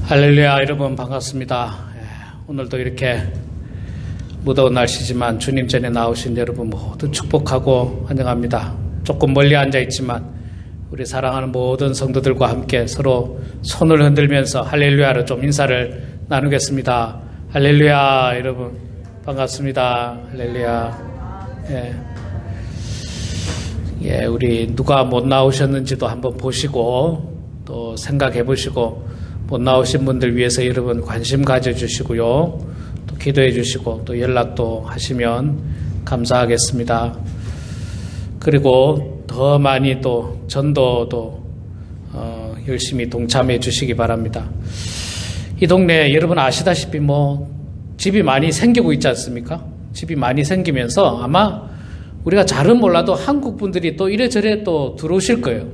할렐루야, 여러분 반갑습니다. 오늘도 이렇게 무더운 날씨지만 주님 전에 나오신 여러분 모두 축복하고 환영합니다. 조금 멀리 앉아있지만 우리 사랑하는 모든 성도들과 함께 서로 손을 흔들면서 할렐루야로 좀 인사를 나누겠습니다. 할렐루야, 여러분 반갑습니다. 할렐루야. 우리 누가 못 나오셨는지도 한번 보시고 또 생각해 보시고, 못 나오신 분들 위해서 여러분 관심 가져주시고요, 또 기도해 주시고 또 연락도 하시면 감사하겠습니다. 그리고 더 많이 또 전도도 열심히 동참해 주시기 바랍니다. 이 동네 여러분 아시다시피 집이 많이 생기고 있지 않습니까? 집이 많이 생기면서 아마 우리가 잘은 몰라도 한국 분들이 또 이래저래 또 들어오실 거예요.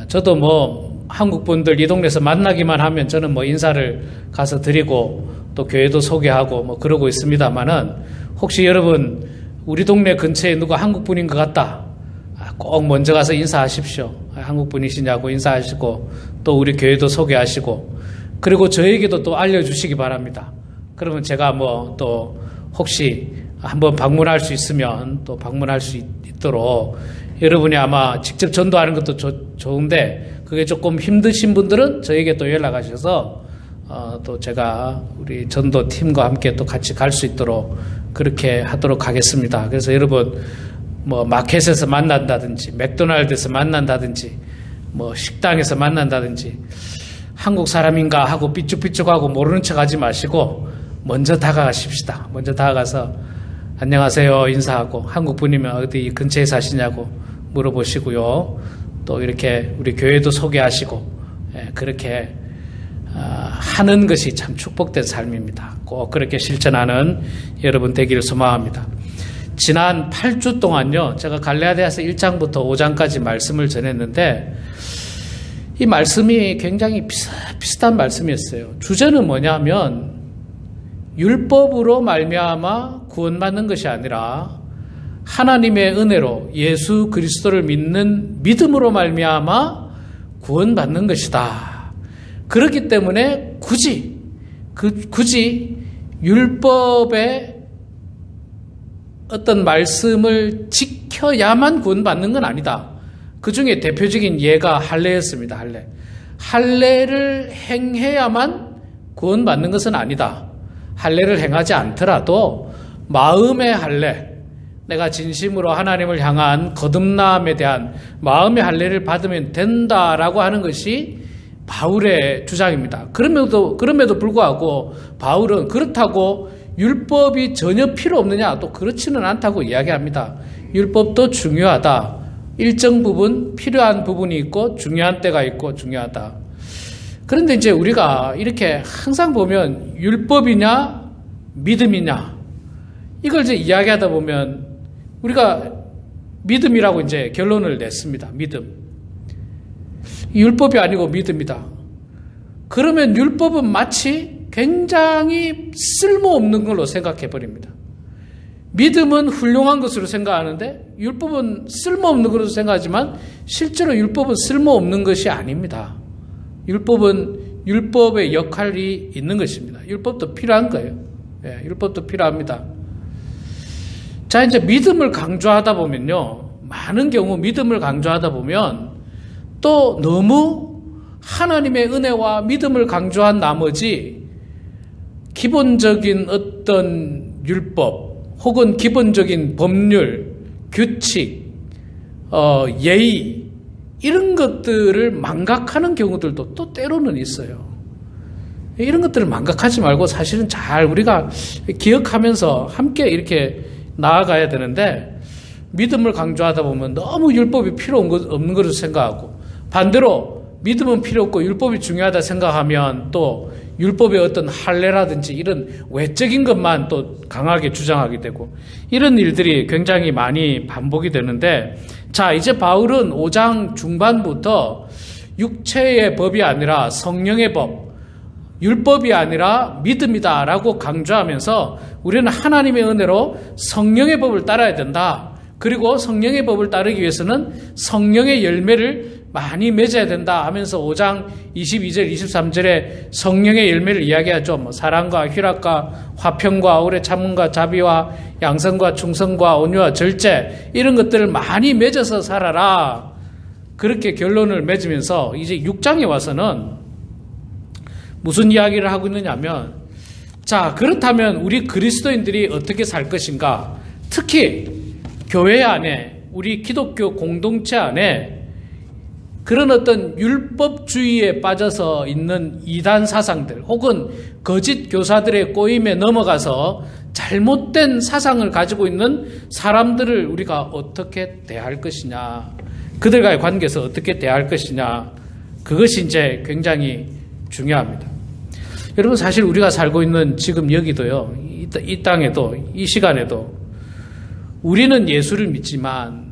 저도 한국 분들 이 동네에서 만나기만 하면 저는 인사를 가서 드리고 또 교회도 소개하고 그러고 있습니다만은, 혹시 여러분 우리 동네 근처에 누가 한국 분인 것 같다, 꼭 먼저 가서 인사하십시오. 한국 분이시냐고 인사하시고 또 우리 교회도 소개하시고, 그리고 저에게도 또 알려주시기 바랍니다. 그러면 제가 또 혹시 한번 방문할 수 있으면 또 방문할 수 있도록, 여러분이 아마 직접 전도하는 것도 좋은데 그게 조금 힘드신 분들은 저에게 또 연락하셔서 또 제가 우리 전도팀과 함께 또 같이 갈 수 있도록 그렇게 하도록 하겠습니다. 그래서 여러분 마켓에서 만난다든지 맥도날드에서 만난다든지 식당에서 만난다든지 한국 사람인가 하고 삐죽삐죽하고 모르는 척 하지 마시고 먼저 다가가십시다. 먼저 다가가서 안녕하세요 인사하고, 한국 분이면 어디 근처에 사시냐고 물어보시고요, 또 이렇게 우리 교회도 소개하시고, 그렇게 하는 것이 참 축복된 삶입니다. 꼭 그렇게 실천하는 여러분 되기를 소망합니다. 지난 8주 동안요, 제가 갈라디아서 1장부터 5장까지 말씀을 전했는데 이 말씀이 굉장히 비슷한 말씀이었어요. 주제는 뭐냐면 율법으로 말미암아 구원받는 것이 아니라 하나님의 은혜로 예수 그리스도를 믿는 믿음으로 말미암아 구원받는 것이다. 그렇기 때문에 굳이 율법의 어떤 말씀을 지켜야만 구원받는 건 아니다. 그 중에 대표적인 예가 할례였습니다. 할례를 행해야만 구원받는 것은 아니다. 할례를 행하지 않더라도 마음의 할례, 내가 진심으로 하나님을 향한 거듭남에 대한 마음의 할례를 받으면 된다라고 하는 것이 바울의 주장입니다. 그럼에도 불구하고 바울은 그렇다고 율법이 전혀 필요 없느냐, 또 그렇지는 않다고 이야기합니다. 율법도 중요하다. 일정 부분 필요한 부분이 있고 중요한 때가 있고 중요하다. 그런데 이제 우리가 이렇게 항상 보면 율법이냐 믿음이냐 이걸 이제 이야기하다 보면 우리가 믿음이라고 이제 결론을 냈습니다. 믿음. 율법이 아니고 믿음이다. 그러면 율법은 마치 굉장히 쓸모없는 걸로 생각해 버립니다. 믿음은 훌륭한 것으로 생각하는데 율법은 쓸모없는 것으로 생각하지만 실제로 율법은 쓸모없는 것이 아닙니다. 율법은 율법의 역할이 있는 것입니다. 율법도 필요한 거예요. 율법도 필요합니다. 자, 이제 믿음을 강조하다 보면요, 많은 경우 믿음을 강조하다 보면 또 너무 하나님의 은혜와 믿음을 강조한 나머지 기본적인 어떤 율법 혹은 기본적인 법률, 규칙, 예의 이런 것들을 망각하는 경우들도 또 때로는 있어요. 이런 것들을 망각하지 말고 사실은 잘 우리가 기억하면서 함께 이렇게 나아가야 되는데, 믿음을 강조하다 보면 너무 율법이 필요 없는 것으로 생각하고, 반대로 믿음은 필요 없고 율법이 중요하다 생각하면 또 율법의 어떤 할례라든지 이런 외적인 것만 또 강하게 주장하게 되고, 이런 일들이 굉장히 많이 반복이 되는데, 자, 이제 바울은 5장 중반부터 육체의 법이 아니라 성령의 법, 율법이 아니라 믿음이다라고 강조하면서 우리는 하나님의 은혜로 성령의 법을 따라야 된다. 그리고 성령의 법을 따르기 위해서는 성령의 열매를 많이 맺어야 된다 하면서 5장 22절, 23절에 성령의 열매를 이야기하죠. 뭐 사랑과 희락과 화평과 오래 참음과 자비와 양선과 충성과 온유와 절제 이런 것들을 많이 맺어서 살아라. 그렇게 결론을 맺으면서 이제 6장에 와서는 무슨 이야기를 하고 있느냐면 자, 그렇다면 우리 그리스도인들이 어떻게 살 것인가? 특히 교회 안에 우리 기독교 공동체 안에 그런 어떤 율법주의에 빠져서 있는 이단 사상들 혹은 거짓 교사들의 꼬임에 넘어가서 잘못된 사상을 가지고 있는 사람들을 우리가 어떻게 대할 것이냐, 그들과의 관계에서 어떻게 대할 것이냐, 그것이 이제 굉장히 중요합니다. 여러분, 사실 우리가 살고 있는 지금 여기도요, 이 땅에도, 이 시간에도 우리는 예수를 믿지만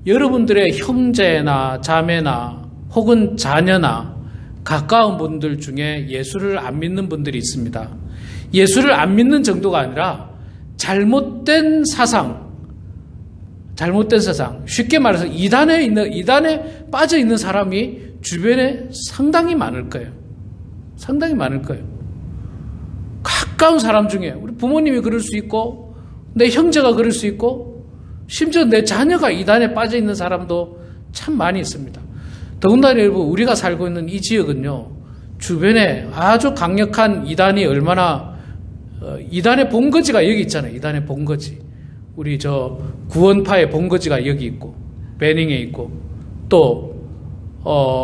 여러분들의 형제나 자매나 혹은 자녀나 가까운 분들 중에 예수를 안 믿는 분들이 있습니다. 예수를 안 믿는 정도가 아니라 잘못된 사상, 쉽게 말해서 이단에 빠져 있는 사람이 주변에 상당히 많을 거예요. 상당히 많을 거예요. 가까운 사람 중에 우리 부모님이 그럴 수 있고 내 형제가 그럴 수 있고 심지어 내 자녀가 이단에 빠져 있는 사람도 참 많이 있습니다. 더군다나 여러분, 우리가 살고 있는 이 지역은요, 주변에 아주 강력한 이단이 얼마나 이단의 본거지가 여기 있잖아요. 이단의 본거지. 우리 저 구원파의 본거지가 여기 있고 베닝에 있고 또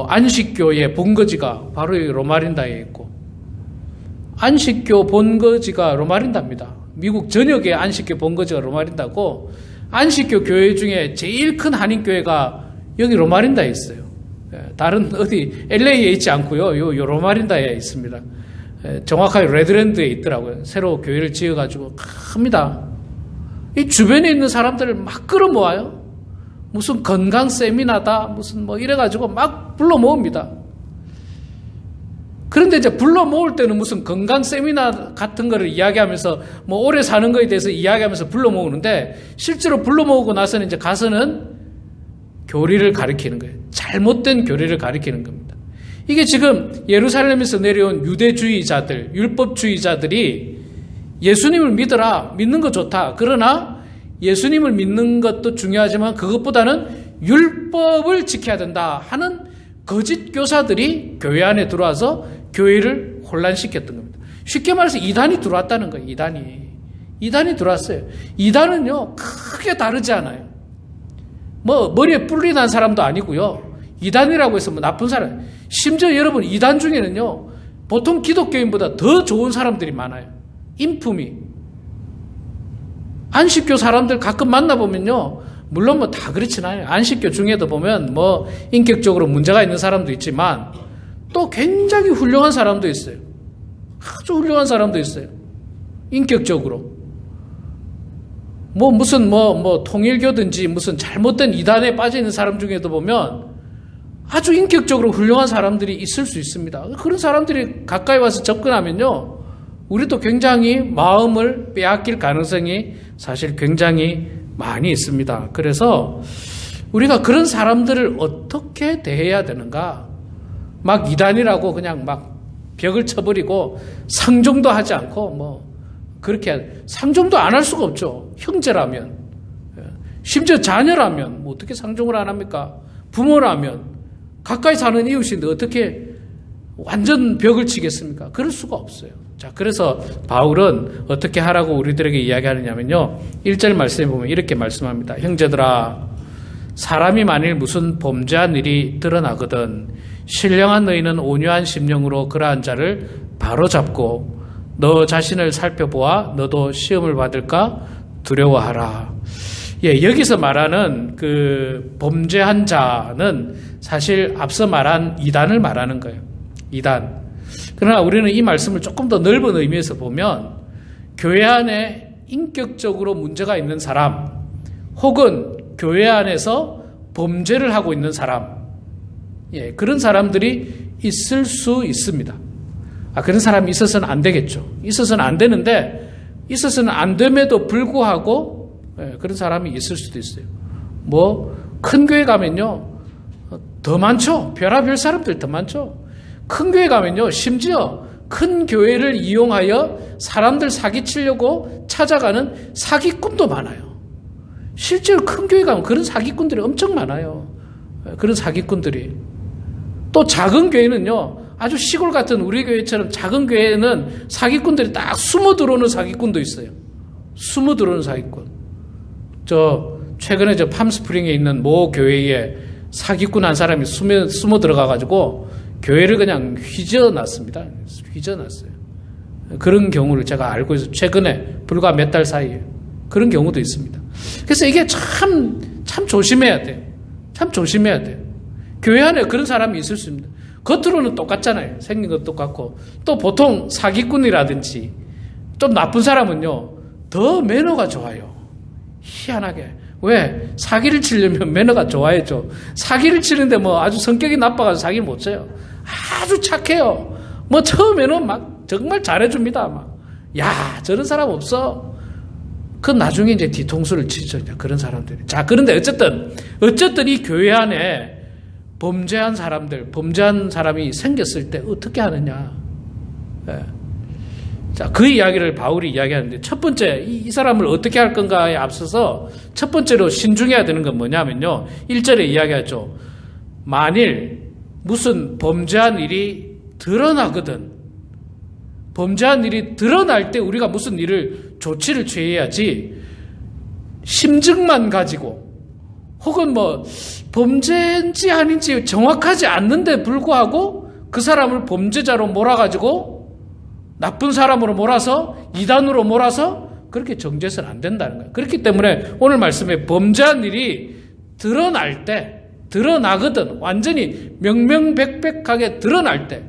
안식교의 본거지가 바로 여기 로마린다에 있고, 안식교 본거지가 로마린다입니다. 미국 전역의 안식교 본거지가 로마린다고, 안식교 교회 중에 제일 큰 한인교회가 여기 로마린다에 있어요. 다른 어디 LA에 있지 않고요. 요 로마린다에 있습니다. 정확하게 레드랜드에 있더라고요. 새로 교회를 지어가지고 큽니다. 이 주변에 있는 사람들을 막 끌어모아요. 무슨 건강 세미나다 무슨 뭐 이래가지고 막 불러 모읍니다. 그런데 이제 불러 모을 때는 무슨 건강 세미나 같은 거를 이야기하면서 뭐 오래 사는 거에 대해서 이야기하면서 불러 모으는데, 실제로 불러 모으고 나서는 이제 가서는 교리를 가리키는 거예요. 잘못된 교리를 가리키는 겁니다. 이게 지금 예루살렘에서 내려온 유대주의자들, 율법주의자들이 예수님을 믿어라, 믿는 거 좋다. 그러나 예수님을 믿는 것도 중요하지만 그것보다는 율법을 지켜야 된다 하는 거짓 교사들이 교회 안에 들어와서 교회를 혼란시켰던 겁니다. 쉽게 말해서 이단이 들어왔다는 거예요. 이단이 들어왔어요. 이단은요, 크게 다르지 않아요. 뭐 머리에 뿔이 난 사람도 아니고요. 이단이라고 해서 뭐 나쁜 사람, 심지어 여러분 이단 중에는요, 보통 기독교인보다 더 좋은 사람들이 많아요. 인품이. 안식교 사람들 가끔 만나보면요, 물론 뭐 다 그렇진 않아요. 안식교 중에도 보면 뭐 인격적으로 문제가 있는 사람도 있지만 또 굉장히 훌륭한 사람도 있어요. 아주 훌륭한 사람도 있어요. 인격적으로. 뭐 무슨 뭐 통일교든지 무슨 잘못된 이단에 빠져 있는 사람 중에도 보면 아주 인격적으로 훌륭한 사람들이 있을 수 있습니다. 그런 사람들이 가까이 와서 접근하면요, 우리도 굉장히 마음을 빼앗길 가능성이 사실 굉장히 많이 있습니다. 그래서 우리가 그런 사람들을 어떻게 대해야 되는가? 막 이단이라고 그냥 막 벽을 쳐버리고 상종도 하지 않고 뭐 그렇게 상종도 안 할 수가 없죠. 형제라면, 심지어 자녀라면 뭐 어떻게 상종을 안 합니까? 부모라면, 가까이 사는 이웃인데 어떻게 완전 벽을 치겠습니까? 그럴 수가 없어요. 자, 그래서 바울은 어떻게 하라고 우리들에게 이야기하느냐면요, 1절 말씀에 보면 이렇게 말씀합니다. 형제들아, 사람이 만일 무슨 범죄한 일이 드러나거든 신령한 너희는 온유한 심령으로 그러한 자를 바로잡고 너 자신을 살펴보아 너도 시험을 받을까 두려워하라. 예, 여기서 말하는 그 범죄한 자는 사실 앞서 말한 이단을 말하는 거예요. 이단. 그러나 우리는 이 말씀을 조금 더 넓은 의미에서 보면 교회 안에 인격적으로 문제가 있는 사람 혹은 교회 안에서 범죄를 하고 있는 사람, 예, 그런 사람들이 있을 수 있습니다. 그런 사람이 있어서는 안 되겠죠. 있어서는 안 되는데, 있어서는 안 됨에도 불구하고, 예, 그런 사람이 있을 수도 있어요. 뭐, 큰 교회 가면요, 더 많죠. 별의별 사람들 더 많죠. 큰 교회 가면요, 심지어 큰 교회를 이용하여 사람들 사기치려고 찾아가는 사기꾼도 많아요. 실제로 큰 교회 가면 그런 사기꾼들이 엄청 많아요. 그런 사기꾼들이. 또 작은 교회는요, 아주 시골 같은 우리 교회처럼 작은 교회에는 사기꾼들이 딱 숨어 들어오는 사기꾼도 있어요. 숨어 들어오는 사기꾼. 최근에 팜스프링에 있는 모 교회에 사기꾼 한 사람이 숨어 들어가가지고 교회를 그냥 휘저어놨습니다. 휘저어놨어요. 그런 경우를 제가 알고 있어요. 최근에 불과 몇 달 사이에. 그런 경우도 있습니다. 그래서 이게 참 조심해야 돼요. 참 조심해야 돼요. 교회 안에 그런 사람이 있을 수 있습니다. 겉으로는 똑같잖아요. 생긴 것도 똑같고. 또 보통 사기꾼이라든지 좀 나쁜 사람은요, 더 매너가 좋아요. 희한하게. 왜? 사기를 치려면 매너가 좋아야죠. 사기를 치는데 뭐 아주 성격이 나빠가지고 사기를 못 쳐요. 아주 착해요. 뭐 처음에는 막 정말 잘해줍니다. 막. 야, 저런 사람 없어. 그 나중에 이제 뒤통수를 치죠. 그런 사람들이. 자, 그런데 어쨌든 이 교회 안에 범죄한 사람이 생겼을 때 어떻게 하느냐. 예. 자, 그 이야기를 바울이 이야기하는데, 첫 번째, 이 사람을 어떻게 할 건가에 앞서서 첫 번째로 신중해야 되는 건 뭐냐면요. 1절에 이야기하죠. 만일 무슨 범죄한 일이 드러나거든. 범죄한 일이 드러날 때 우리가 무슨 조치를 취해야지, 심증만 가지고, 혹은 뭐, 범죄인지 아닌지 정확하지 않는데 불구하고 그 사람을 범죄자로 몰아가지고 나쁜 사람으로 몰아서 이단으로 몰아서 그렇게 정죄해서는 안 된다는 거예요. 그렇기 때문에 오늘 말씀에 범죄한 일이 드러나거든. 완전히 명명백백하게 드러날 때.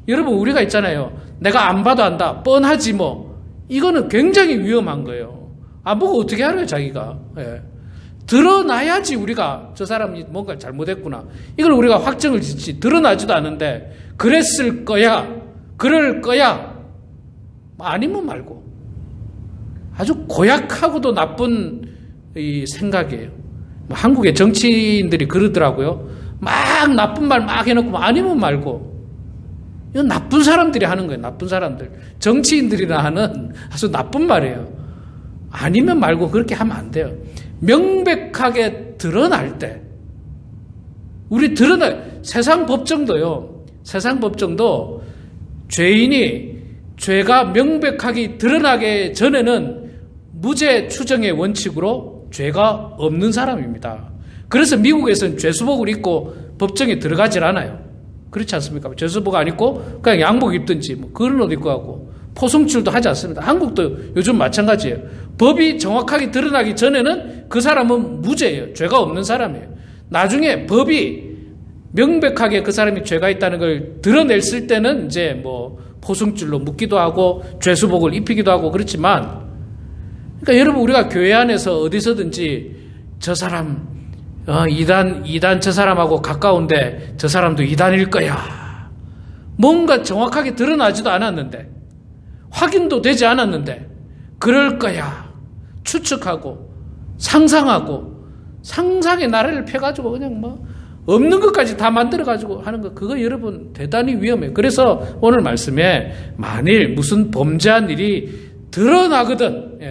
여러분, 우리가 있잖아요. 내가 안 봐도 안다. 뻔하지 뭐. 이거는 굉장히 위험한 거예요. 안 보고 어떻게 알아요, 자기가. 예. 드러나야지 우리가 저 사람이 뭔가 잘못했구나. 이걸 우리가 확정을 짓지. 드러나지도 않은데 그랬을 거야. 그럴 거야. 아니면 말고. 아주 고약하고도 나쁜 이 생각이에요. 한국의 정치인들이 그러더라고요. 막 나쁜 말 막 해놓고 아니면 말고. 이건 나쁜 사람들이 하는 거예요. 나쁜 사람들. 정치인들이나 하는 아주 나쁜 말이에요. 아니면 말고 그렇게 하면 안 돼요. 명백하게 드러날 때, 세상 법정도요, 세상 법정도 죄가 명백하게 드러나기 전에는 무죄 추정의 원칙으로 죄가 없는 사람입니다. 그래서 미국에서는 죄수복을 입고 법정에 들어가질 않아요. 그렇지 않습니까? 죄수복 안 입고 그냥 양복 입든지 뭐 그런 옷 입고 하고 포승줄도 하지 않습니다. 한국도 요즘 마찬가지예요. 법이 정확하게 드러나기 전에는 그 사람은 무죄예요. 죄가 없는 사람이에요. 나중에 법이 명백하게 그 사람이 죄가 있다는 걸 드러냈을 때는 이제 뭐 포승줄로 묶기도 하고 죄수복을 입히기도 하고 그렇지만, 그러니까 여러분, 우리가 교회 안에서 어디서든지 저 사람 이단 저 사람하고 가까운데 저 사람도 이단일 거야. 뭔가 정확하게 드러나지도 않았는데, 확인도 되지 않았는데 그럴 거야. 추측하고 상상하고 상상의 나래를 펴가지고 그냥 뭐 없는 것까지 다 만들어가지고 하는 거, 그거 여러분 대단히 위험해요. 그래서 오늘 말씀에 만일 무슨 범죄한 일이 드러나거든.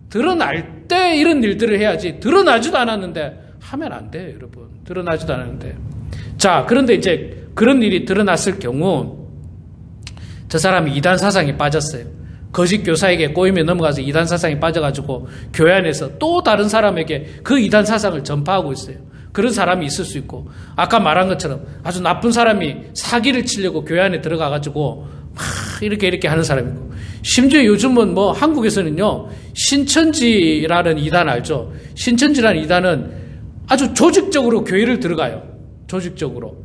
드러날 때 이런 일들을 해야지. 드러나지도 않았는데 하면 안 돼요, 여러분. 드러나지도 않았는데. 자, 그런데 이제 그런 일이 드러났을 경우 저 사람이 이단 사상에 빠졌어요. 거짓 교사에게 꼬임에 넘어가서 이단 사상에 빠져가지고 교회 안에서 또 다른 사람에게 그 이단 사상을 전파하고 있어요. 그런 사람이 있을 수 있고, 아까 말한 것처럼 아주 나쁜 사람이 사기를 치려고 교회 안에 들어가가지고 막 이렇게 하는 사람이 있고, 심지어 요즘은 뭐 한국에서는요, 신천지라는 이단 알죠? 신천지라는 이단은 아주 조직적으로 교회를 들어가요. 조직적으로.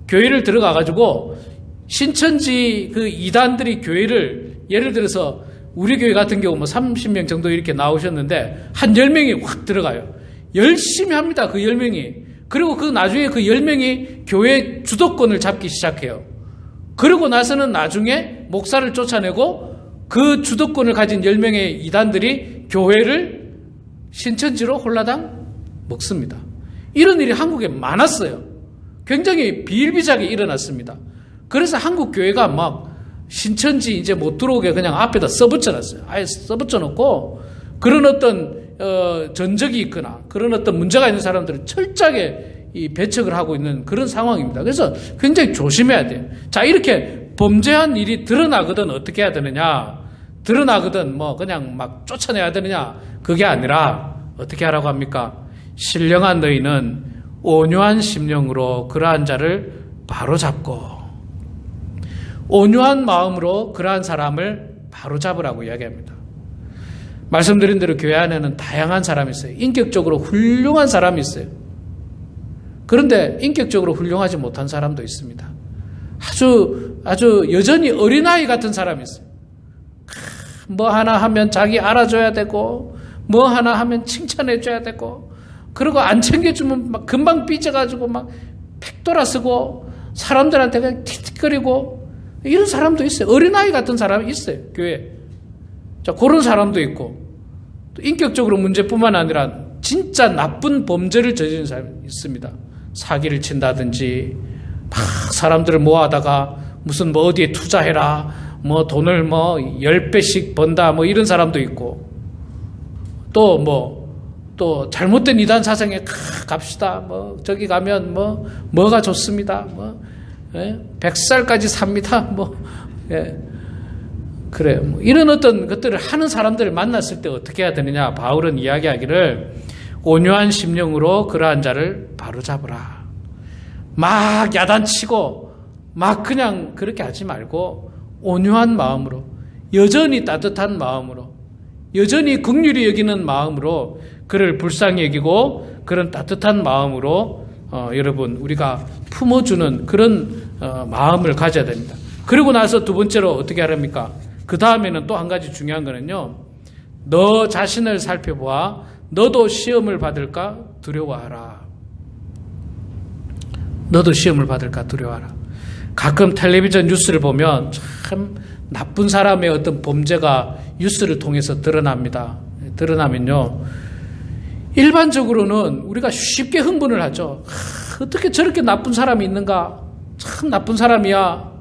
교회를 들어가가지고 신천지 그 이단들이 교회를, 예를 들어서 우리 교회 같은 경우 뭐 30명 정도 이렇게 나오셨는데 한 10명이 확 들어가요. 열심히 합니다. 그 10명이. 그리고 그 나중에 그 10명이 교회 주도권을 잡기 시작해요. 그러고 나서는 나중에 목사를 쫓아내고 그 주도권을 가진 10명의 이단들이 교회를 신천지로 홀라당 먹습니다. 이런 일이 한국에 많았어요. 굉장히 비일비재하게 일어났습니다. 그래서 한국 교회가 막 신천지 이제 못 들어오게 그냥 앞에다 써붙여놨어요. 아예 써붙여놓고 그런 어떤 전적이 있거나 그런 어떤 문제가 있는 사람들을 철저하게 이 배척을 하고 있는 그런 상황입니다. 그래서 굉장히 조심해야 돼요. 자, 이렇게 범죄한 일이 드러나거든 어떻게 해야 되느냐? 드러나거든 뭐 그냥 막 쫓아내야 되느냐? 그게 아니라 어떻게 하라고 합니까? 신령한 너희는 온유한 심령으로 그러한 자를 바로잡고 온유한 마음으로 그러한 사람을 바로잡으라고 이야기합니다. 말씀드린 대로 교회 안에는 다양한 사람이 있어요. 인격적으로 훌륭한 사람이 있어요. 그런데 인격적으로 훌륭하지 못한 사람도 있습니다. 아주 여전히 어린아이 같은 사람이 있어요. 뭐 하나 하면 자기 알아줘야 되고 뭐 하나 하면 칭찬해줘야 되고 그리고 안 챙겨주면 막 금방 삐져가지고 막 팩돌아 쓰고 사람들한테 그냥 틱틱거리고 이런 사람도 있어요. 어린아이 같은 사람이 있어요. 교회에. 자, 그런 사람도 있고 또 인격적으로 문제뿐만 아니라 진짜 나쁜 범죄를 저지른 사람이 있습니다. 사기를 친다든지 막 사람들을 모아다가 무슨 뭐 어디에 투자해라 뭐 돈을 뭐 10배씩 번다 뭐 이런 사람도 있고 또 잘못된 이단 사상에 갑시다 뭐 저기 가면 뭐가 좋습니다 뭐 100살까지 삽니다 뭐 그래요. 뭐 이런 어떤 것들을 하는 사람들을 만났을 때 어떻게 해야 되느냐? 바울은 이야기하기를 온유한 심령으로 그러한 자를 바로잡으라. 막 야단치고 막 그냥 그렇게 하지 말고 온유한 마음으로 여전히 따뜻한 마음으로 여전히 긍휼히 여기는 마음으로 그를 불쌍히 여기고 그런 따뜻한 마음으로 여러분 우리가 품어주는 그런 마음을 가져야 됩니다. 그리고 나서 두 번째로 어떻게 하랍니까? 그 다음에는 또 한 가지 중요한 거는요. 너 자신을 살펴보아 너도 시험을 받을까 두려워하라. 너도 시험을 받을까 두려워하라. 가끔 텔레비전 뉴스를 보면 참 나쁜 사람의 어떤 범죄가 뉴스를 통해서 드러납니다. 드러나면요. 일반적으로는 우리가 쉽게 흥분을 하죠. 어떻게 저렇게 나쁜 사람이 있는가? 참 나쁜 사람이야.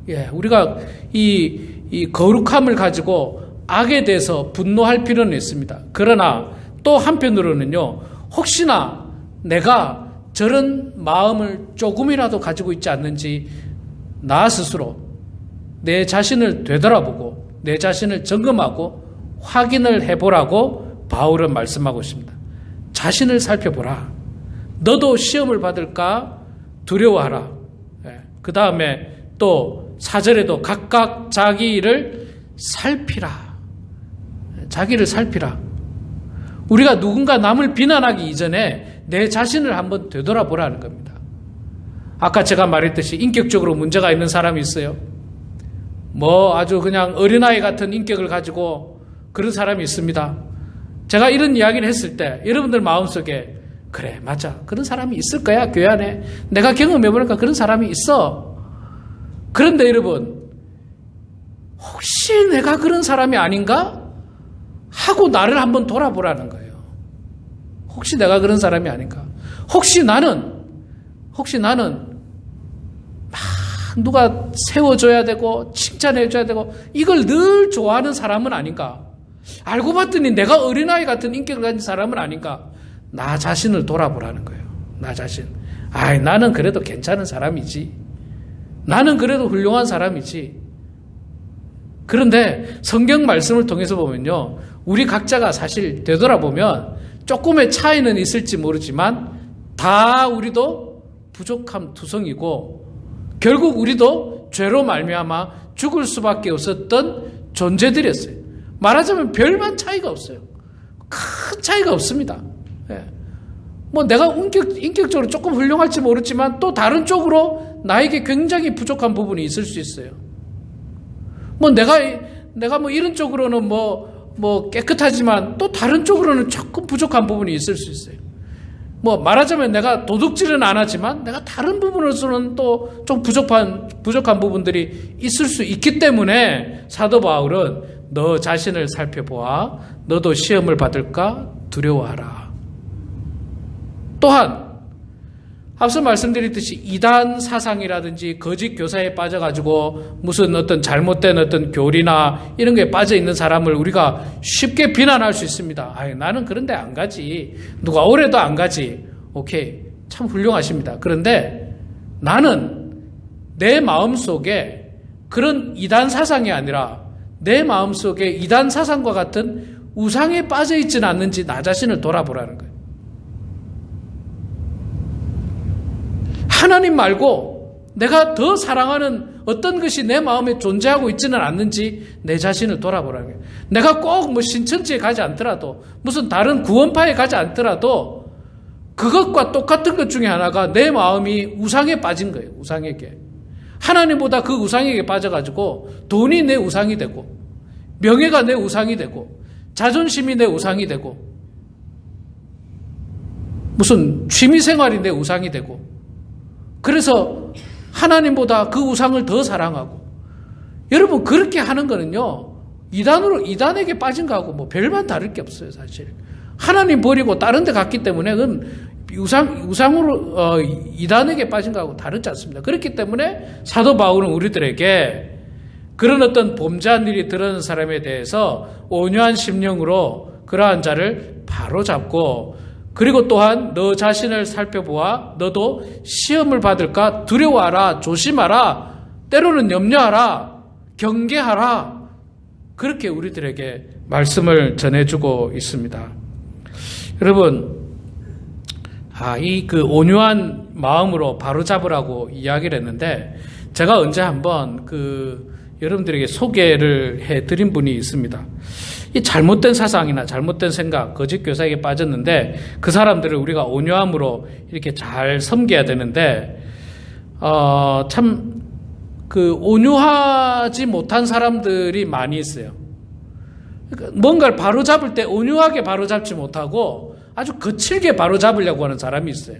예, 우리가 이 거룩함을 가지고 악에 대해서 분노할 필요는 있습니다. 그러나 또 한편으로는요, 혹시나 내가 저런 마음을 조금이라도 가지고 있지 않는지 나 스스로 내 자신을 되돌아보고 내 자신을 점검하고 확인을 해보라고 바울은 말씀하고 있습니다. 자신을 살펴보라. 너도 시험을 받을까 두려워하라. 그 다음에 또 4절에도 각각 자기 일을 살피라. 자기를 살피라. 우리가 누군가 남을 비난하기 이전에 내 자신을 한번 되돌아보라는 겁니다. 아까 제가 말했듯이 인격적으로 문제가 있는 사람이 있어요. 뭐 아주 그냥 어린아이 같은 인격을 가지고 그런 사람이 있습니다. 제가 이런 이야기를 했을 때 여러분들 마음속에 그래 맞아 그런 사람이 있을 거야 교회 안에 내가 경험해보니까 그런 사람이 있어. 그런데 여러분 혹시 내가 그런 사람이 아닌가 하고 나를 한번 돌아보라는 거예요. 혹시 내가 그런 사람이 아닌가. 혹시 나는 막 누가 세워줘야 되고 칭찬해줘야 되고 이걸 늘 좋아하는 사람은 아닌가. 알고 봤더니 내가 어린아이 같은 인격을 가진 사람은 아닌가. 나 자신을 돌아보라는 거예요. 나 자신. 나는 그래도 괜찮은 사람이지. 나는 그래도 훌륭한 사람이지. 그런데 성경 말씀을 통해서 보면요. 우리 각자가 사실 되돌아보면 조금의 차이는 있을지 모르지만 다 우리도 부족함 투성이고 결국 우리도 죄로 말미암아 죽을 수밖에 없었던 존재들이었어요. 말하자면 별반 차이가 없어요. 큰 차이가 없습니다. 뭐 내가 인격적으로 조금 훌륭할지 모르지만 또 다른 쪽으로 나에게 굉장히 부족한 부분이 있을 수 있어요. 뭐 내가 뭐 이런 쪽으로는 뭐 깨끗하지만 또 다른 쪽으로는 조금 부족한 부분이 있을 수 있어요. 뭐 말하자면 내가 도둑질은 안 하지만 내가 다른 부분으로서는 또 좀 부족한 부분들이 있을 수 있기 때문에 사도 바울은 너 자신을 살펴보아 너도 시험을 받을까 두려워하라. 또한 앞서 말씀드렸듯이 이단 사상이라든지 거짓 교사에 빠져가지고 무슨 어떤 잘못된 어떤 교리나 이런 거에 빠져 있는 사람을 우리가 쉽게 비난할 수 있습니다. 나는 그런 데 안 가지. 누가 오래도 안 가지. 오케이. 참 훌륭하십니다. 그런데 나는 내 마음속에 그런 이단 사상이 아니라 내 마음속에 이단 사상과 같은 우상에 빠져 있지는 않는지 나 자신을 돌아보라는 거예요. 하나님 말고 내가 더 사랑하는 어떤 것이 내 마음에 존재하고 있지는 않는지 내 자신을 돌아보라는 거예요. 내가 꼭 뭐 신천지에 가지 않더라도 무슨 다른 구원파에 가지 않더라도 그것과 똑같은 것 중에 하나가 내 마음이 우상에 빠진 거예요. 우상에게. 하나님보다 그 우상에게 빠져가지고 돈이 내 우상이 되고 명예가 내 우상이 되고 자존심이 내 우상이 되고 무슨 취미생활이 내 우상이 되고 그래서 하나님보다 그 우상을 더 사랑하고 여러분 그렇게 하는 거는요 이단에게 빠진 거하고 뭐 별반 다를 게 없어요. 사실 하나님 버리고 다른 데 갔기 때문에 그건 우상으로 이단에게 빠진 거하고 다르지 않습니다. 그렇기 때문에 사도 바울은 우리들에게 그런 어떤 범죄한 일이 드러난 사람에 대해서 온유한 심령으로 그러한 자를 바로잡고 그리고 또한 너 자신을 살펴보아 너도 시험을 받을까 두려워하라 조심하라 때로는 염려하라 경계하라 그렇게 우리들에게 말씀을 전해주고 있습니다. 여러분 이 그 온유한 마음으로 바로잡으라고 이야기를 했는데 제가 언제 한번 여러분들에게 소개를 해드린 분이 있습니다. 이 잘못된 사상이나 잘못된 생각, 거짓 교사에게 빠졌는데 그 사람들을 우리가 온유함으로 이렇게 잘 섬겨야 되는데 참 온유하지 못한 사람들이 많이 있어요. 그러니까 뭔가를 바로잡을 때 온유하게 바로잡지 못하고 아주 거칠게 바로잡으려고 하는 사람이 있어요.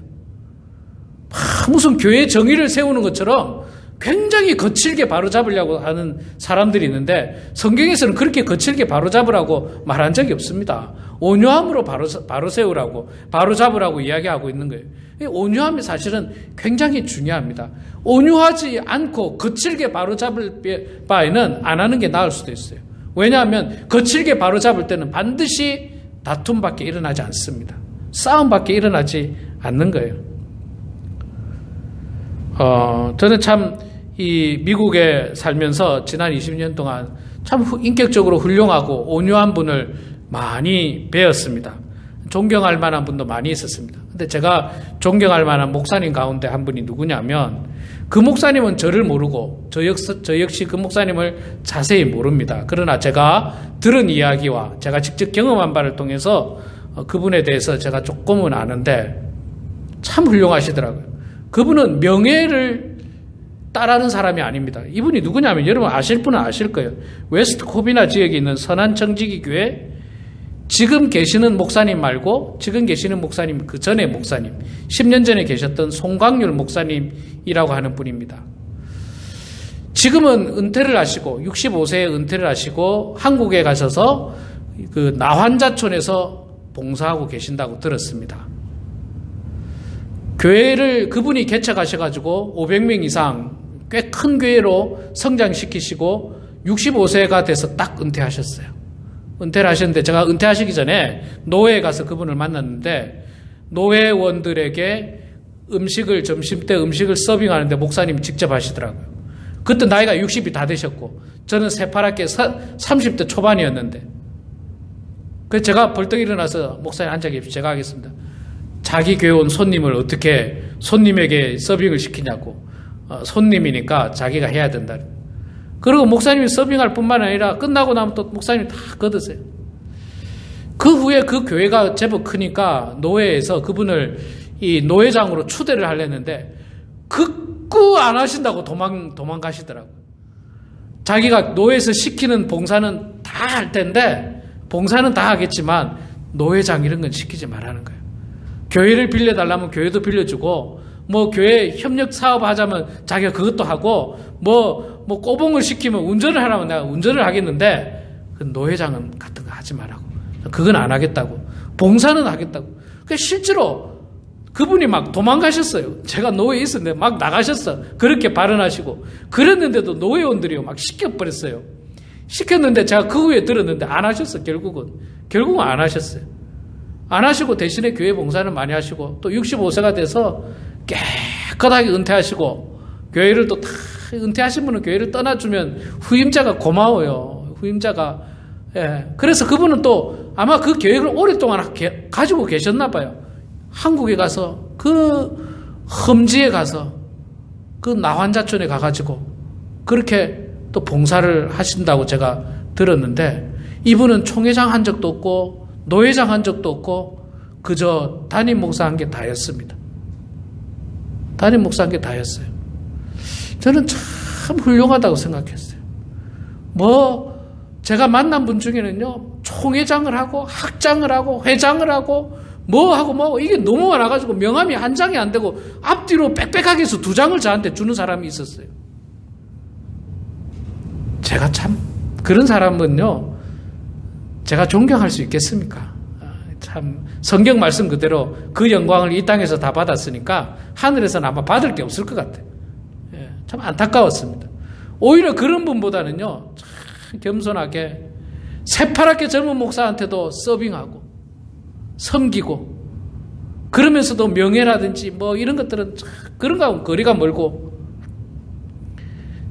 무슨 교회 정의를 세우는 것처럼 굉장히 거칠게 바로잡으려고 하는 사람들이 있는데 성경에서는 그렇게 거칠게 바로잡으라고 말한 적이 없습니다. 온유함으로 바로 세우라고 바로잡으라고 이야기하고 있는 거예요. 온유함이 사실은 굉장히 중요합니다. 온유하지 않고 거칠게 바로잡을 바에는 안 하는 게 나을 수도 있어요. 왜냐하면 거칠게 바로잡을 때는 반드시 다툼밖에 일어나지 않습니다. 싸움밖에 일어나지 않는 거예요. 저는 참 이 미국에 살면서 지난 20년 동안 참 인격적으로 훌륭하고 온유한 분을 많이 배웠습니다. 존경할 만한 분도 많이 있었습니다. 근데 제가 존경할 만한 목사님 가운데 한 분이 누구냐면 그 목사님은 저를 모르고 저 역시 그 목사님을 자세히 모릅니다. 그러나 제가 들은 이야기와 제가 직접 경험한 바를 통해서 그분에 대해서 제가 조금은 아는데 참 훌륭하시더라고요. 그분은 명예를 따르는 사람이 아닙니다. 이분이 누구냐면 여러분 아실 분은 아실 거예요. 웨스트 코비나 지역에 있는 선한 청지기 교회 지금 계시는 목사님 말고 지금 계시는 목사님 그 전에 목사님 10년 전에 계셨던 송광률 목사님이라고 하는 분입니다. 지금은 은퇴를 하시고 65세에 은퇴를 하시고 한국에 가셔서 그 나환자촌에서 봉사하고 계신다고 들었습니다. 교회를 그분이 개척하셔가지고 500명 이상 꽤 큰 교회로 성장시키시고 65세가 돼서 딱 은퇴하셨어요. 은퇴를 하셨는데 제가 은퇴하시기 전에 노회에 가서 그분을 만났는데 노회원들에게 점심때 음식을 서빙하는데 목사님이 직접 하시더라고요. 그때 나이가 60이 다 되셨고 저는 새파랗게 30대 초반이었는데 그래서 제가 벌떡 일어나서 목사님 앉아 계십시오. 제가 하겠습니다. 자기 교회 온 손님을 어떻게 손님에게 서빙을 시키냐고 손님이니까 자기가 해야 된다. 그리고 목사님이 서빙할 뿐만 아니라 끝나고 나면 또 목사님이 다 거드세요. 그 후에 그 교회가 제법 크니까 노회에서 그분을 이 노회장으로 추대를 하려는데 극구 안 하신다고 도망가시더라고요. 자기가 노회에서 시키는 봉사는 다 할 텐데 봉사는 다 하겠지만 노회장 이런 건 시키지 말라는 거예요. 교회를 빌려달라면 교회도 빌려주고 뭐 교회 협력 사업 하자면 자기가 그것도 하고 뭐 꼬봉을 시키면 운전을 하라면 내가 운전을 하겠는데 그 노회장은 같은 거 하지 말라고. 그건 안 하겠다고. 봉사는 하겠다고. 그 실제로 그분이 막 도망가셨어요. 제가 노예에 있었는데 막 나가셨어. 그렇게 발언하시고. 그랬는데도 노예원들이 막 시켜버렸어요. 시켰는데 제가 그 후에 들었는데 안 하셨어, 결국은. 결국은 안 하셨어요. 안 하시고 대신에 교회 봉사는 많이 하시고 또 65세가 돼서 깨끗하게 은퇴하시고 교회를 또 다 은퇴하신 분은 교회를 떠나주면 후임자가 고마워요. 후임자가. 예. 그래서 그분은 또 아마 그 계획을 오랫동안 가지고 계셨나 봐요. 한국에 가서 그 험지에 가서 그 나환자촌에 가가지고 그렇게 또 봉사를 하신다고 제가 들었는데 이분은 총회장 한 적도 없고 노회장 한 적도 없고 그저 담임 목사 한 게 다였습니다. 담임 목사 한 게 다였어요. 저는 참 훌륭하다고 생각했어요. 제가 만난 분 중에는요, 총회장을 하고, 학장을 하고, 회장을 하고, 이게 너무 많아가지고 명함이 한 장이 안 되고, 앞뒤로 빽빽하게 해서 2장을 저한테 주는 사람이 있었어요. 제가 참, 그런 사람은요, 제가 존경할 수 있겠습니까? 참, 성경 말씀 그대로 그 영광을 이 땅에서 다 받았으니까, 하늘에서는 아마 받을 게 없을 것 같아요. 참 안타까웠습니다. 오히려 그런 분보다는요, 참 겸손하게 새파랗게 젊은 목사한테도 서빙하고 섬기고 그러면서도 명예라든지 이런 것들은 그런 거하고 거리가 멀고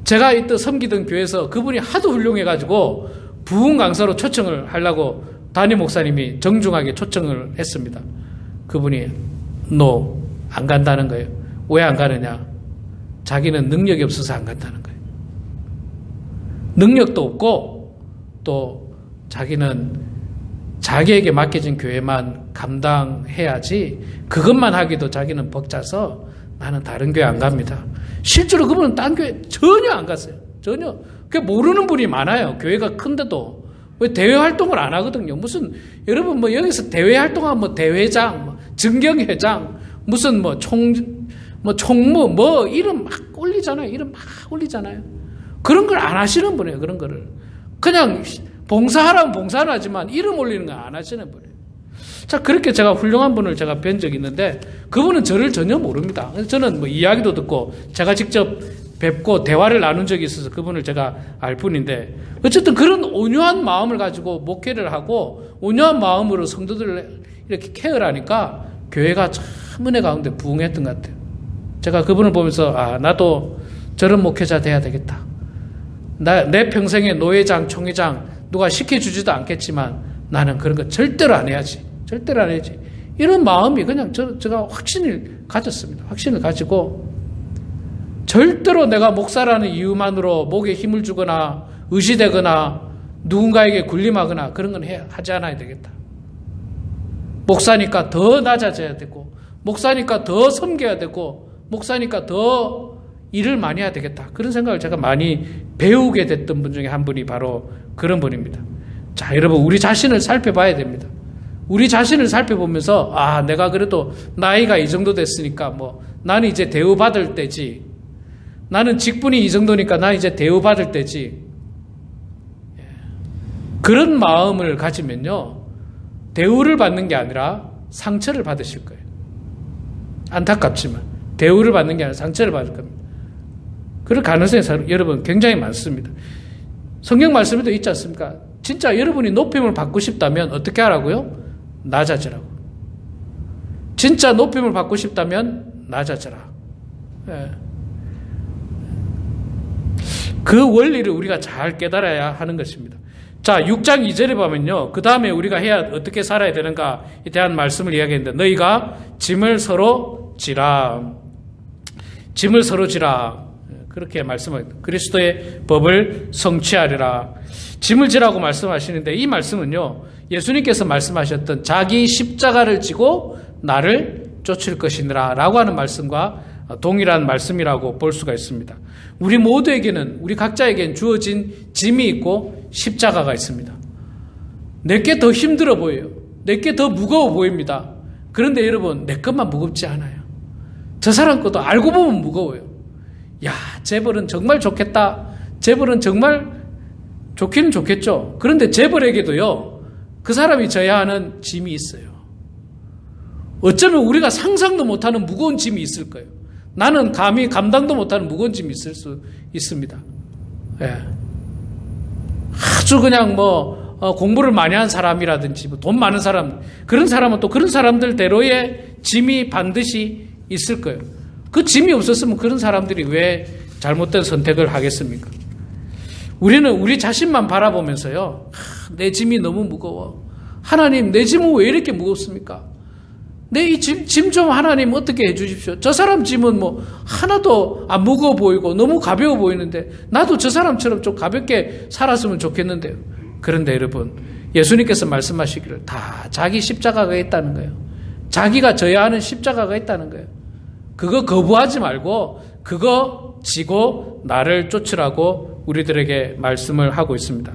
제가 이때 섬기던 교회에서 그분이 하도 훌륭해가지고 부흥 강사로 초청을 하려고 담임 목사님이 정중하게 초청을 했습니다. 그분이 안 간다는 거예요. 왜 안 가느냐? 자기는 능력이 없어서 안 간다는 거예요. 능력도 없고 또 자기는 자기에게 맡겨진 교회만 감당해야지 그것만 하기도 자기는 벅차서 나는 다른 교회 안 갑니다. 실제로 그분은 딴 교회 전혀 안 갔어요. 전혀. 모르는 분이 많아요. 교회가 큰데도. 왜 대회 활동을 안 하거든요. 무슨 여러분 여기서 대회 활동하면 대회장, 증경회장, 무슨 총무 이름 막 올리잖아요. 이름 막 올리잖아요. 그런 걸 안 하시는 분이에요. 그런 거를. 그냥 봉사하라면 봉사는 하지만 이름 올리는 거 안 하시는 분이에요. 자, 그렇게 제가 훌륭한 분을 제가 뵌 적이 있는데 그분은 저를 전혀 모릅니다. 저는 이야기도 듣고 제가 직접 뵙고 대화를 나눈 적이 있어서 그분을 제가 알 뿐인데 어쨌든 그런 온유한 마음을 가지고 목회를 하고 온유한 마음으로 성도들을 이렇게 케어를 하니까 교회가 참 은혜 가운데 부흥했던 것 같아요. 제가 그분을 보면서 나도 저런 목회자 돼야 되겠다. 내 평생에 노회장, 총회장 누가 시켜주지도 않겠지만 나는 그런 거 절대로 안 해야지. 절대로 안 해야지. 이런 마음이 그냥 제가 확신을 가졌습니다. 확신을 가지고 절대로 내가 목사라는 이유만으로 목에 힘을 주거나 의시되거나 누군가에게 군림하거나 그런 건 하지 않아야 되겠다. 목사니까 더 낮아져야 되고 목사니까 더 섬겨야 되고 목사니까 더 일을 많이 해야 되겠다. 그런 생각을 제가 많이 배우게 됐던 분 중에 한 분이 바로 그런 분입니다. 자, 여러분 우리 자신을 살펴봐야 됩니다. 우리 자신을 살펴보면서 내가 그래도 나이가 이 정도 됐으니까 나는 이제 대우받을 때지. 나는 직분이 이 정도니까 나 이제 대우받을 때지. 그런 마음을 가지면요. 대우를 받는 게 아니라 상처를 받으실 거예요. 안타깝지만 대우를 받는 게 아니라 상처를 받을 겁니다. 그럴 가능성이 여러분 굉장히 많습니다. 성경 말씀에도 있지 않습니까? 진짜 여러분이 높임을 받고 싶다면 어떻게 하라고요? 낮아지라고. 진짜 높임을 받고 싶다면 낮아져라. 그 원리를 우리가 잘 깨달아야 하는 것입니다. 자, 6장 2절에 보면요. 그 다음에 우리가 어떻게 살아야 되는가에 대한 말씀을 이야기했는데 너희가 짐을 서로 지라. 짐을 서로 지라. 그렇게 말씀합니다. 그리스도의 법을 성취하리라. 짐을 지라고 말씀하시는데 이 말씀은요. 예수님께서 말씀하셨던 자기 십자가를 지고 나를 쫓을 것이니라 라고 하는 말씀과 동일한 말씀이라고 볼 수가 있습니다. 우리 모두에게는 우리 각자에게는 주어진 짐이 있고 십자가가 있습니다. 내게 더 힘들어 보여요. 내게 더 무거워 보입니다. 그런데 여러분 내 것만 무겁지 않아요. 저 사람 것도 알고 보면 무거워요. 야, 재벌은 정말 좋겠다. 재벌은 정말 좋기는 좋겠죠. 그런데 재벌에게도요. 그 사람이 져야 하는 짐이 있어요. 어쩌면 우리가 상상도 못하는 무거운 짐이 있을 거예요. 나는 감히 감당도 못하는 무거운 짐이 있을 수 있습니다. 예. 아주 그냥 공부를 많이 한 사람이라든지 돈 많은 사람, 그런 사람은 또 그런 사람들대로의 짐이 반드시 있을 거예요. 그 짐이 없었으면 그런 사람들이 왜 잘못된 선택을 하겠습니까? 우리는 우리 자신만 바라보면서요, 내 짐이 너무 무거워. 하나님, 내 짐은 왜 이렇게 무겁습니까? 내 이 짐 좀 하나님 어떻게 해주십시오. 저 사람 짐은 하나도 안 무거워 보이고 너무 가벼워 보이는데 나도 저 사람처럼 좀 가볍게 살았으면 좋겠는데요. 그런데 여러분, 예수님께서 말씀하시기를 다 자기 십자가가 있다는 거예요. 자기가 져야 하는 십자가가 있다는 거예요. 그거 거부하지 말고 그거 지고 나를 쫓으라고 우리들에게 말씀을 하고 있습니다.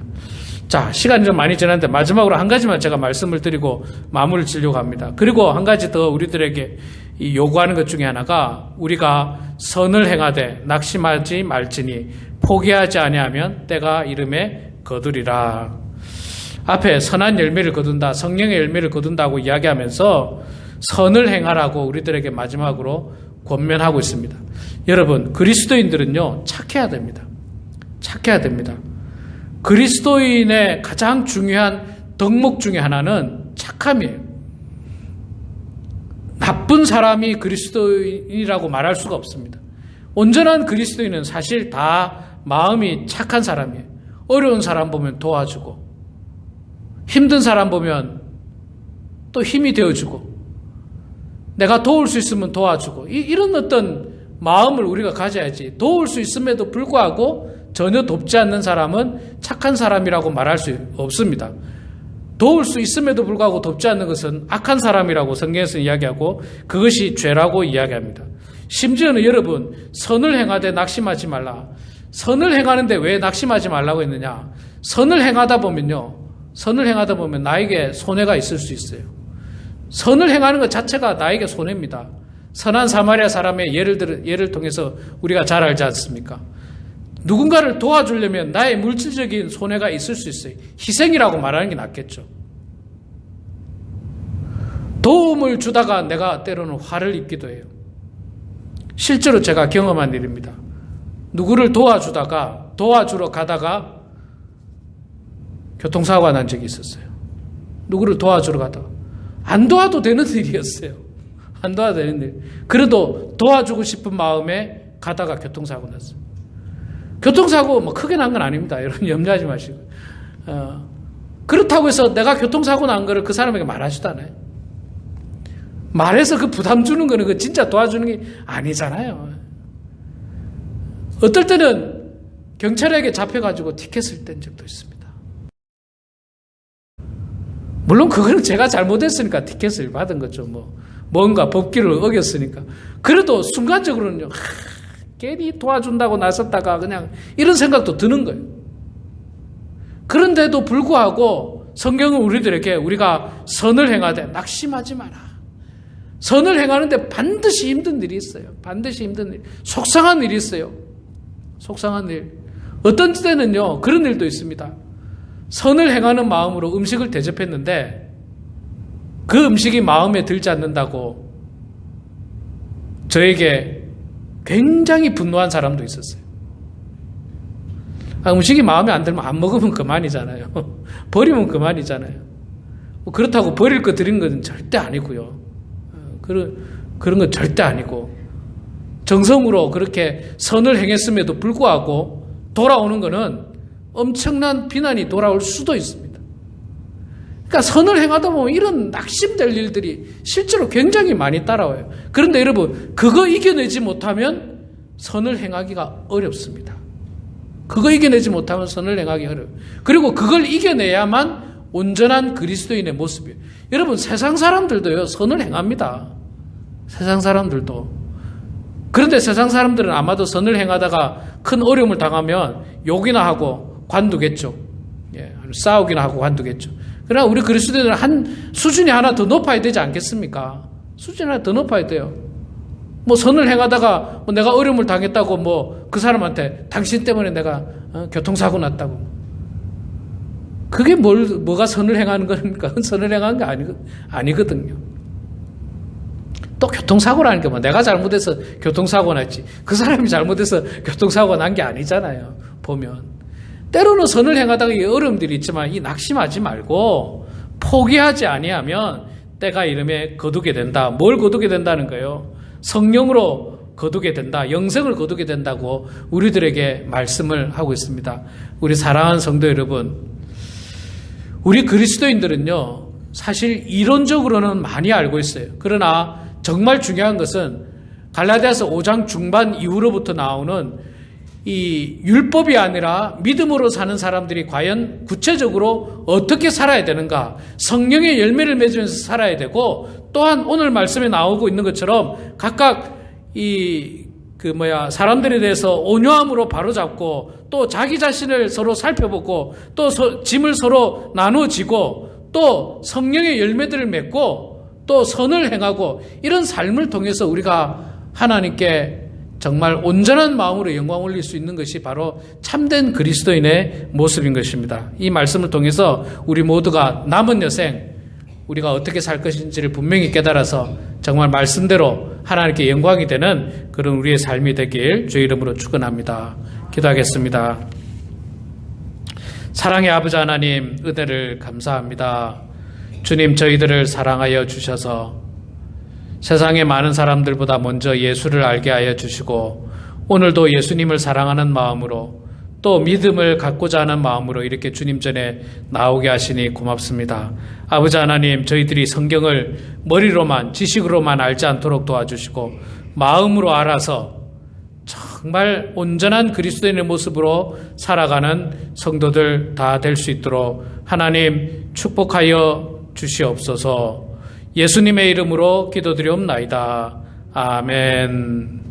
자, 시간이 좀 많이 지났는데 마지막으로 한 가지만 제가 말씀을 드리고 마무리를 지려고 합니다. 그리고 한 가지 더 우리들에게 요구하는 것 중에 하나가 우리가 선을 행하되 낙심하지 말지니 포기하지 아니하면 때가 이름에 거두리라. 앞에 선한 열매를 거둔다, 성령의 열매를 거둔다고 이야기하면서 선을 행하라고 우리들에게 마지막으로 권면하고 있습니다. 여러분, 그리스도인들은요, 착해야 됩니다. 착해야 됩니다. 그리스도인의 가장 중요한 덕목 중에 하나는 착함이에요. 나쁜 사람이 그리스도인이라고 말할 수가 없습니다. 온전한 그리스도인은 사실 다 마음이 착한 사람이에요. 어려운 사람 보면 도와주고, 힘든 사람 보면 또 힘이 되어주고, 내가 도울 수 있으면 도와주고, 이런 어떤 마음을 우리가 가져야지. 도울 수 있음에도 불구하고 전혀 돕지 않는 사람은 착한 사람이라고 말할 수 없습니다. 도울 수 있음에도 불구하고 돕지 않는 것은 악한 사람이라고 성경에서 이야기하고 그것이 죄라고 이야기합니다. 심지어는 여러분, 선을 행하되 낙심하지 말라. 선을 행하는데 왜 낙심하지 말라고 했느냐? 선을 행하다 보면 나에게 손해가 있을 수 있어요. 선을 행하는 것 자체가 나에게 손해입니다. 선한 사마리아 사람의 예를 통해서 우리가 잘 알지 않습니까? 누군가를 도와주려면 나의 물질적인 손해가 있을 수 있어요. 희생이라고 말하는 게 낫겠죠. 도움을 주다가 내가 때로는 화를 입기도 해요. 실제로 제가 경험한 일입니다. 누구를 도와주러 가다가 교통사고가 난 적이 있었어요. 누구를 도와주러 가다가. 안 도와도 되는 일이었어요. 안 도와도 되는 일. 그래도 도와주고 싶은 마음에 가다가 교통사고 났어요. 교통사고 크게 난 건 아닙니다. 여러분 염려하지 마시고. 그렇다고 해서 내가 교통사고 난 거를 그 사람에게 말하지도 않아요. 말해서 그 부담 주는 거는 그 진짜 도와주는 게 아니잖아요. 어떨 때는 경찰에게 잡혀가지고 티켓을 뗀 적도 있습니다. 물론 그거는 제가 잘못했으니까 티켓을 받은 거죠. 뭔가 법규를 어겼으니까. 그래도 순간적으로는요, 괜히 도와준다고 나섰다가 그냥 이런 생각도 드는 거예요. 그런데도 불구하고 성경은 우리들에게 우리가 선을 행하되 낙심하지 마라. 선을 행하는데 반드시 힘든 일이 있어요. 반드시 힘든 일. 속상한 일이 있어요. 속상한 일. 어떤 때는요, 그런 일도 있습니다. 선을 행하는 마음으로 음식을 대접했는데 그 음식이 마음에 들지 않는다고 저에게 굉장히 분노한 사람도 있었어요. 음식이 마음에 안 들면 안 먹으면 그만이잖아요. 버리면 그만이잖아요. 그렇다고 버릴 거 드린 건 절대 아니고요. 그런 건 절대 아니고 정성으로 그렇게 선을 행했음에도 불구하고 돌아오는 거는 엄청난 비난이 돌아올 수도 있습니다. 그러니까 선을 행하다 보면 이런 낙심될 일들이 실제로 굉장히 많이 따라와요. 그런데 여러분, 그거 이겨내지 못하면 선을 행하기가 어렵습니다. 그거 이겨내지 못하면 선을 행하기 어려워요. 그리고 그걸 이겨내야만 온전한 그리스도인의 모습이에요. 여러분, 세상 사람들도요, 선을 행합니다. 세상 사람들도. 그런데 세상 사람들은 아마도 선을 행하다가 큰 어려움을 당하면 욕이나 하고 관두겠죠. 싸우기나 하고 관두겠죠. 그러나 우리 그리스도인은 한 수준이 하나 더 높아야 되지 않겠습니까? 수준이 하나 더 높아야 돼요. 선을 행하다가 내가 어려움을 당했다고 그 사람한테 당신 때문에 내가 교통사고 났다고. 그게 뭐가 선을 행하는 겁니까? 선을 행하는 게 아니거든요. 또 교통사고라는 게 뭐 내가 잘못해서 교통사고 났지 그 사람이 잘못해서 교통사고 난 게 아니잖아요. 보면 때로는 선을 행하다가 이 어려움들이 있지만 이 낙심하지 말고 포기하지 아니하면 때가 이름에 거두게 된다. 뭘 거두게 된다는 거예요? 성령으로 거두게 된다. 영생을 거두게 된다고 우리들에게 말씀을 하고 있습니다. 우리 사랑하는 성도 여러분, 우리 그리스도인들은요 사실 이론적으로는 많이 알고 있어요. 그러나 정말 중요한 것은 갈라디아서 5장 중반 이후로부터 나오는 이 율법이 아니라 믿음으로 사는 사람들이 과연 구체적으로 어떻게 살아야 되는가, 성령의 열매를 맺으면서 살아야 되고, 또한 오늘 말씀에 나오고 있는 것처럼 각각 사람들에 대해서 온유함으로 바로잡고, 또 자기 자신을 서로 살펴보고, 또 짐을 서로 나누어지고, 또 성령의 열매들을 맺고, 또 선을 행하고, 이런 삶을 통해서 우리가 하나님께 정말 온전한 마음으로 영광 올릴 수 있는 것이 바로 참된 그리스도인의 모습인 것입니다. 이 말씀을 통해서 우리 모두가 남은 여생 우리가 어떻게 살 것인지를 분명히 깨달아서 정말 말씀대로 하나님께 영광이 되는 그런 우리의 삶이 되길 주의 이름으로 축원합니다. 기도하겠습니다. 사랑의 아버지 하나님, 은혜를 감사합니다. 주님, 저희들을 사랑하여 주셔서 세상의 많은 사람들보다 먼저 예수를 알게 하여 주시고, 오늘도 예수님을 사랑하는 마음으로 또 믿음을 갖고자 하는 마음으로 이렇게 주님 전에 나오게 하시니 고맙습니다. 아버지 하나님, 저희들이 성경을 머리로만 지식으로만 알지 않도록 도와주시고 마음으로 알아서 정말 온전한 그리스도인의 모습으로 살아가는 성도들 다 될 수 있도록 하나님 축복하여 주시옵소서. 예수님의 이름으로 기도드리옵나이다. 아멘.